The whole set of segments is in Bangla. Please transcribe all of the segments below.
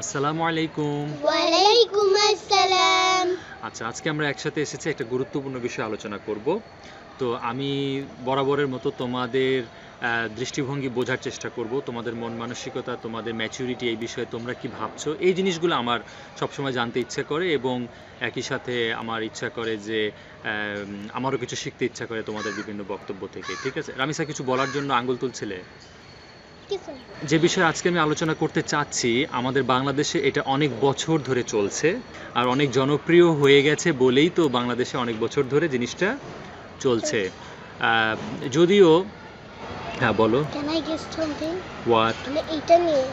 আসসালামু আলাইকুম। ওয়ালাইকুম আসসালাম। আচ্ছা, আজকে আমরা একসাথে এসেছি একটা গুরুত্বপূর্ণ বিষয়ে আলোচনা করব। তো আমি বরাবরের মতো তোমাদের দৃষ্টিভঙ্গি বোঝার চেষ্টা করব, তোমাদের মন মানসিকতা, তোমাদের ম্যাচুরিটি এই বিষয়ে তোমরা কি ভাবছো, এই জিনিসগুলো আমার সবসময় জানতে ইচ্ছে করে এবং একই সাথে আমার ইচ্ছা করে যে আমারও কিছু শিখতে ইচ্ছা করে তোমাদের বিভিন্ন বক্তব্য থেকে। ঠিক আছে রামিসা, কিছু বলার জন্য আঙ্গুল তুলছিলে? কিছু যে বিষয়ে আজকে আমি আলোচনা করতে চাচ্ছি, আমাদের বাংলাদেশে এটা অনেক বছর ধরে চলছে আর অনেক জনপ্রিয় হয়ে গেছে বলেই তো বাংলাদেশে অনেক বছর ধরে জিনিসটা চলছে। যদিও হ্যাঁ বলো। Can I guess something? What? মানে এইটা নিয়ে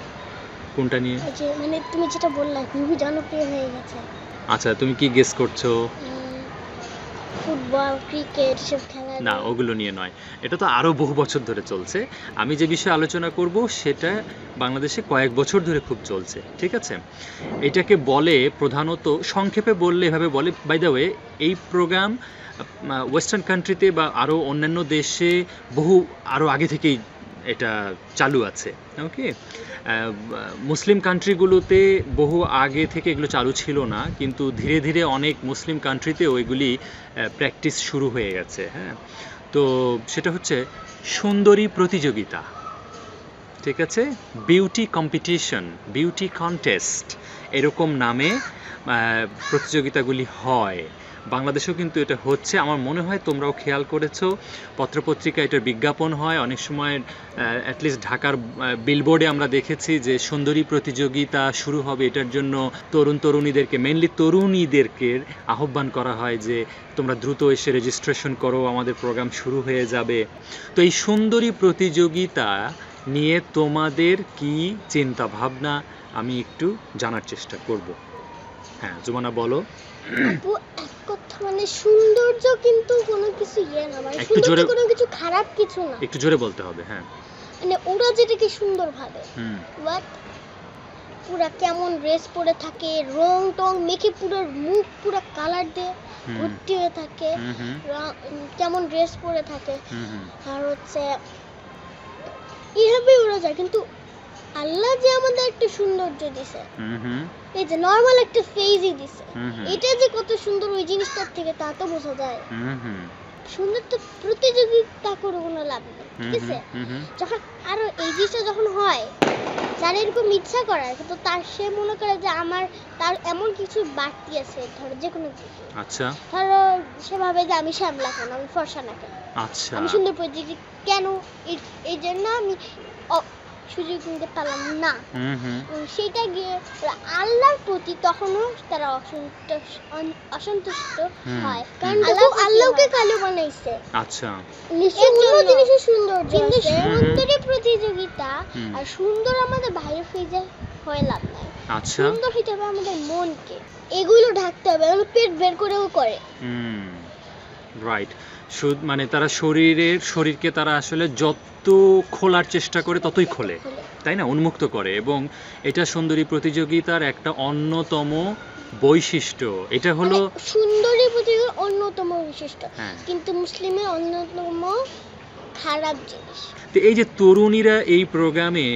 কোনটা নিয়ে? ওই যে মানে তুমি যেটা বললা খুবই জনপ্রিয় হয়ে গেছে। আচ্ছা, তুমি কি গেস করছো? ফুটবল, ক্রিকেট সব খেলা না, নিয়ে। ওগুলো নিয়ে নয়। এটা তো আরও বহু বছর ধরে চলছে। আমি যে বিষয়ে আলোচনা করব সেটা বাংলাদেশে কয়েক বছর ধরে খুব চলছে। ঠিক আছে, এটাকে বলে প্রধানত, সংক্ষেপে বললে এভাবে বলে, বাই দ্য ওয়ে এই প্রোগ্রাম ওয়েস্টার্ন কান্ট্রিতে বা আরও অন্যান্য দেশে আরও আগে থেকেই এটা চালু আছে। ওকে, মুসলিম কান্ট্রিগুলোতে বহু আগে থেকে এগুলো চালু ছিল না, কিন্তু ধীরে ধীরে অনেক মুসলিম কান্ট্রিতেও এগুলি প্র্যাকটিস শুরু হয়ে গেছে। হ্যাঁ, তো সেটা হচ্ছে সুন্দরী প্রতিযোগিতা। ঠিক আছে, বিউটি কম্পিটিশন, বিউটি কন্টেস্ট, এরকম নামে প্রতিযোগিতাগুলি হয়। বাংলাদেশেও কিন্তু এটা হচ্ছে, আমার মনে হয় তোমরাও খেয়াল করেছো, পত্রপত্রিকা এটার বিজ্ঞাপন হয় অনেক সময়। অ্যাটলিস্ট ঢাকার বিলবোর্ডে আমরা দেখেছি যে সুন্দরী প্রতিযোগিতা শুরু হবে, এটার জন্য তরুণীদেরকে, মেনলি তরুণীদেরকে আহ্বান করা হয় যে তোমরা দ্রুত এসে রেজিস্ট্রেশন করো, আমাদের প্রোগ্রাম শুরু হয়ে যাবে। তো এই সুন্দরী প্রতিযোগিতা নিয়ে তোমাদের কি চিন্তা ভাবনা আমি একটু জানার চেষ্টা করব। হ্যাঁ জুমানা বলো। আপু, এক কথা মানে সৌন্দর্য কিন্তু কোনো কিছু না, মানে একটু জোরে, সৌন্দর্য কোনো কিছু খারাপ কিছু না। একটু জোরে বলতে হবে। হ্যাঁ, মানে ওরা যেটাকে সুন্দর ভাবে, হুম, বাট পুরা কেমন ড্রেস পরে থাকে, রং টং মেখে পুরো মুখ পুরো কালার দিয়ে হুম, ভর্তি হয়ে থাকে, হুম, হুম, কেমন ড্রেস পরে থাকে। হুম, হুম, আর হচ্ছে এইভাবে ওরা যায়, কিন্তু আল্লাহ যে আমাদের একটা সৌন্দর্য দিছে, হুম, হুম, এই যে নর্মাল একটা ফেজই দিছে, হুম, হুম, এটা যে কত সুন্দর ওই জিনিসটার থেকে তা তো বোঝা যায়। হুম, হুম, সুন্দর তো প্রতিযোগিতা করে কোনো লাভ নেই, ঠিক আছে? হুম, হুম, যখন আরো এই জিনিসটা যখন হয়, যার এরকম ইচ্ছা করার, কিন্তু তার সে মনে করে যে আমার তার এমন কিছু বাড়তি আছে, ধরো যে কোনো কিছু, আচ্ছা, ধরো সে ভাবে যে আমি শ্যামলা কেন, আমি ফর্সা না কেন, আচ্ছা, আমি সুন্দর প্রতিযোগী কেন, এই জন্য আমি সুযোগ নিতে পারলাম না। হুম, হুম, সেটা গিয়ে ওরা আল্লাহর প্রতি তখনও তারা অসন্তুষ্ট হুম, হয়, হুম, কারণ আল্লাহকে কালো বানাইছে। আচ্ছা, নিশ্চয়ই অন্য জিনিসের সৌন্দর্য কিন্তু হুম, হুম, সুন্দরী প্রতিযোগিতা হুম, আর সুন্দর আমাদের বাইরে ফেজে হয়ে লাভ নাই। আচ্ছা, সুন্দর হইতে হবে আমাদের মনকে, এগুলো ঢাকতে হবে, এগুলো পেট বের করেও করে। হুম, রাইট। মানে তারা শরীরকে তারা আসলে যত খোলার চেষ্টা করে ততই খোলে, তাই না, উন্মুক্ত করে। এবং এটা সুন্দরী প্রতিযোগিতার একটা অন্যতম বৈশিষ্ট্য। এটা হলো মানে সুন্দরী প্রতিযোগিতার অন্যতম বৈশিষ্ট্য, হ্যাঁ, কিন্তু মুসলিমের অন্যতম খারাপ জিনিস। তো এই যে তরুণীরা এই প্রোগ্রামে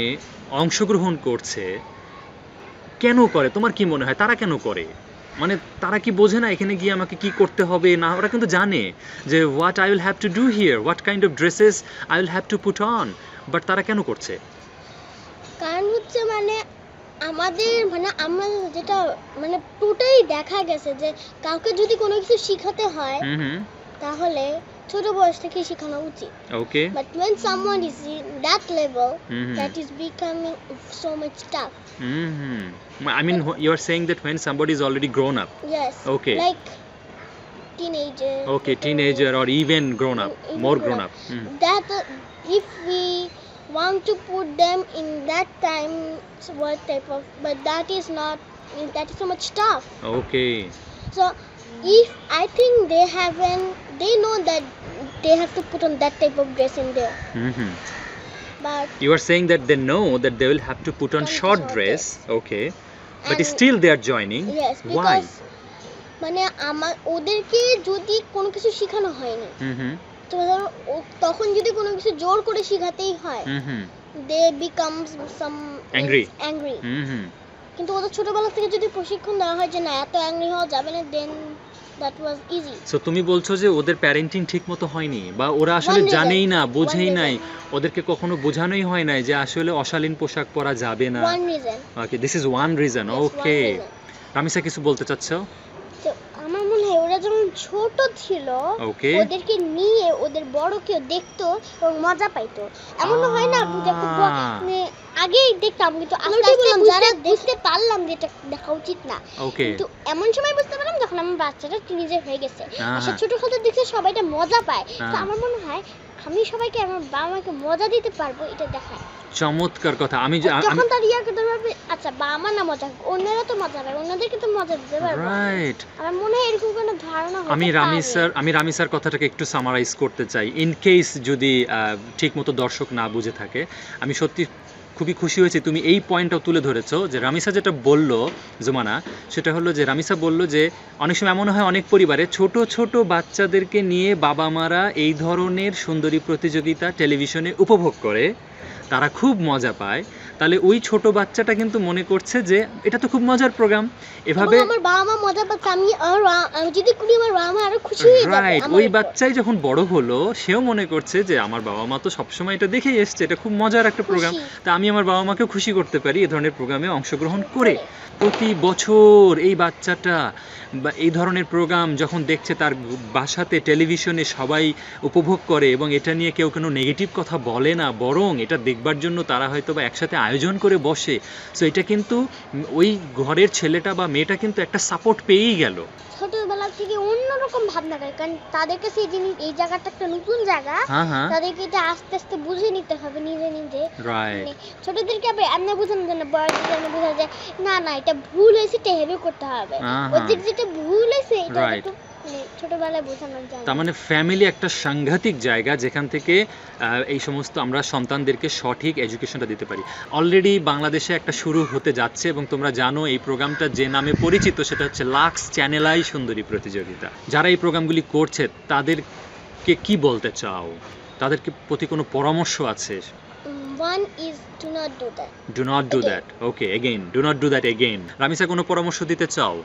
অংশগ্রহণ করছে, কেন করে তোমার কি মনে হয়, তারা কেন করে? মানে তারা কি বোঝে না এখানে গিয়ে আমাকে কি করতে হবে না? ওরা কিন্তু জানে যে what I will have to do here, what kind of dresses I will have to put on, but তারা কেন করছে? কারণ হচ্ছে মানে আমাদের মানে আমরা যেটা মানে টোটালি দেখা গেছে যে কাউকে যদি কোনো কিছু শেখাতে হয় হুম, হুম, তাহলে ছোট বয়স থেকে শেখানো উচিত। ওকে, But when someone is in that level, hmm, hmm, that is becoming so much tough. Hmm, hmm, I mean you are saying that when somebody is already grown up, Yes. Okay. Like teenager. okay, teenager or even grown up, Even more grown grown up. up, That if we want to put them in that time, so what type of? But that is not. That is so much tough. okay, So if I think they know that they have to put on that type of dress in there, hmm, hmm, but you are saying that they know that they will have to put on Put on short short dress, okay, but and still they are joining. yes, Why? because মানে আমার ওদেরকে যদি কোনো কিছু শেখানো হয়নি, হুম, হুম, তো ধরো তখন যদি কোনো কিছু জোর করে শেখাতেই হয়, হুম, হুম, they become some Angry. angry. হুম, হুম, কিন্তু ওদের ছোটবেলা থেকে যদি প্রশিক্ষণ দেওয়া হয় যে না এত অ্যাংরি হওয়া যাবে না, দেন দ্যাট ওয়াজ ইজি। সো তুমি বলছো যে ওদের প্যারেন্টিং ঠিক মতো হয়নি, বা ওরা আসলে One reason, জানেই না, বোঝেই one নাই, reason. ওদেরকে কখনো বোঝানোই হয় নাই যে আসলে অশালীন পোশাক পরা যাবে না। One reason. Okay, this is one reason. Okay, Ramisa কিছু বলতে চাচ্ছো? তো আমার মনে হয় ওরা যখন ছোট ছিল ওকে, ওদেরকে নিয়ে ওদের বড় কেউ দেখতো এবং মজা পাইতো। এমন হয় না যে খুব মানে আগেই দেখতাম কিন্তু আস্তে আস্তে যারা দেখতে পারলাম যে এটা দেখা উচিত না, ওকে, কিন্তু এমন সময় বুঝতে পারলাম যখন আমার বাচ্চাটা টিনেজার হয়ে গেছে, হ্যাঁ, সে ছোটখাটো দেখে সবাই এটা মজা পায়। তো হ্যাঁ। আমার মনে হয় আমি সবাইকে আমার বাবা মাকে মজা দিতে পারবো এটা দেখায়। চমৎকার কথা। আমি যখন তার ইয়া করতে পারবে আচ্ছা বাবা মা না মজা অন্যরা তো মজা পাবে, অন্যদেরকে তো মজা দিতে পারবো। রাইট, আমার মনে হয় এরকম কোনো ধারণা হতে পারে। আমি রামিসার কথাটাকে একটু সামারাইজ করতে চাই, ইন কেস যদি ঠিকমতো দর্শক না বুঝে থাকে। আমি সত্যি খুবই খুশি হয়েছি তুমি এই পয়েন্টটাও তুলে ধরেছো, যে রামিসা যেটা বললো জুমানা, সেটা হলো যে রামিসা বলল যে অনেক সময় এমন হয় অনেক পরিবারে ছোট ছোট বাচ্চাদেরকে নিয়ে বাবা মারা এই ধরনের সুন্দরী প্রতিযোগিতা টেলিভিশনে উপভোগ করে, তারা খুব মজা পায়। তাহলে ওই ছোট বাচ্চাটা কিন্তু মনে করছে যে এটা তো খুব মজার প্রোগ্রাম, এভাবে এবং আমার বাবা মা মজা পাচ্ছে, আমি যদি করি আমার বাবা মা আরো খুশি হয়ে যাবে রাইট। আমার ওই উপর। বাচ্চাই যখন বড় হলো সেও মনে করছে যে আমার বাবা মা তো সবসময় এটা দেখেই এসছে, এটা খুব মজার একটা প্রোগ্রাম, খুশি। তা আমি আমার বাবা মাকে খুশি করতে পারি এ ধরনের প্রোগ্রামে অংশগ্রহণ করে। প্রতি বছর এই বাচ্চাটা বা এই ধরনের প্রোগ্রাম যখন দেখছে, তার বাসাতে টেলিভিশনে সবাই উপভোগ করে এবং এটা নিয়ে কেউ কোনো নেগেটিভ কথা বলে না, বরং এটা দেখবার জন্য তারা হয়তো বা একসাথে আয়োজন করে বসে। সো এটা কিন্তু ওই ঘরের ছেলেটা বা মেয়েটা কিন্তু একটা সাপোর্ট পেয়েই গেল। ছোটবেলা থেকে অন্যরকম ভাবনা করে, কারণ তাদের কাছে এই জিনিস এই জায়গাটা একটা নতুন জায়গা, হ্যাঁ, হ্যাঁ, তাদেরকে এটা আস্তে আস্তে বুঝে নিতে হবে নিজে নিজে। রাইট, মানে ছোটদেরকে আবার এমনি বোঝানো যায় না, বড়দেরকে এমনি বোঝা যায় না না এটা ভুল হয়েছে, এটা হেভি করতে হবে। হ্যাঁ, ওদের যেটা ভুল হয়েছে এটা Right. একটু মানে ছোটবেলায় বোঝানো যায় তার না। মানে ফ্যামিলি একটা সাংঘাতিক জায়গা যেখান থেকে এই সমস্ত আমরা সন্তানদেরকে সঠিক এডুকেশনটা দিতে পারি। অলরেডি বাংলাদেশে একটা শুরু হতে যাচ্ছে এবং তোমরা জানো এই প্রোগ্রামটা যে নামে পরিচিত সেটা হচ্ছে লাক্স চ্যানেল আই সুন্দরী প্রতিযোগিতা। যারা এই প্রোগ্রামগুলি করছে তাদেরকে কি বলতে চাও, তাদেরকে প্রতি কোনো পরামর্শ আছে? One is do not do that. Do not do Again. That. Okay, again do not do that again. Ramisa কোনো পরামর্শ দিতে চাও?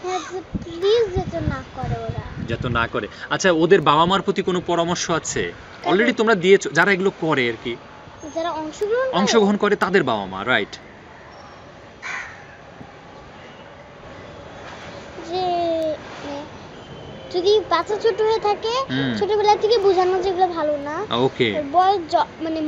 হ্যাঁ প্লিজ যেটা না করে ওরা। যাতে না করে। আচ্ছা, ওদের বাবা মার প্রতি কোনো পরামর্শ আছে? অলরেডি তোমরা দিয়েছো, যারা এগুলো করে আর কি, যারা অংশগ্রহণ অংশগ্রহণ করে তাদের বাবা মা, রাইট? যে মানে, যদি বাচ্চা ছোট হয়ে থাকে হুম। ছোটবেলা থেকে বোঝানো যেগুলো ভালো না, ওকে, আর বয়স মানে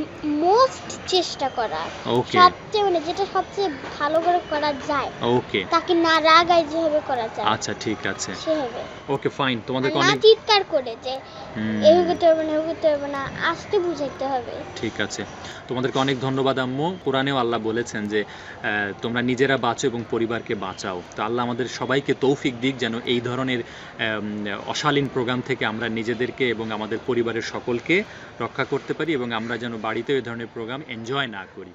মোস্ট চেষ্টা করা ওকে, সবচেয়ে মানে যেটা সবচেয়ে ভালো করে করা যায়, ওকে, তাকে না রাগায় যেভাবে করা যায় আচ্ছা ঠিক আছে, সেভাবে। Okay fine. আর তোমাদেরকে না অনেক চিৎকার করে যে হুম, এই করতে হবে না ওই করতে হবে না, আস্তে বুঝাইতে হবে। ঠিক আছে। তোমাদেরকে অনেক ধন্যবাদ আম্মু। কোরআনেও আল্লাহ বলেছেন যে তোমরা নিজেরা বাঁচো এবং পরিবারকে বাঁচাও। তো আল্লাহ আমাদের সবাইকে তৌফিক দিক যেন এই ধরনের অশালীন প্রোগ্রাম থেকে আমরা নিজেদেরকে এবং আমাদের পরিবারের সকলকে রক্ষা করতে পারি এবং আমরা যেন বাড়িতেও এই ধরনের প্রোগ্রাম এনজয় না করি।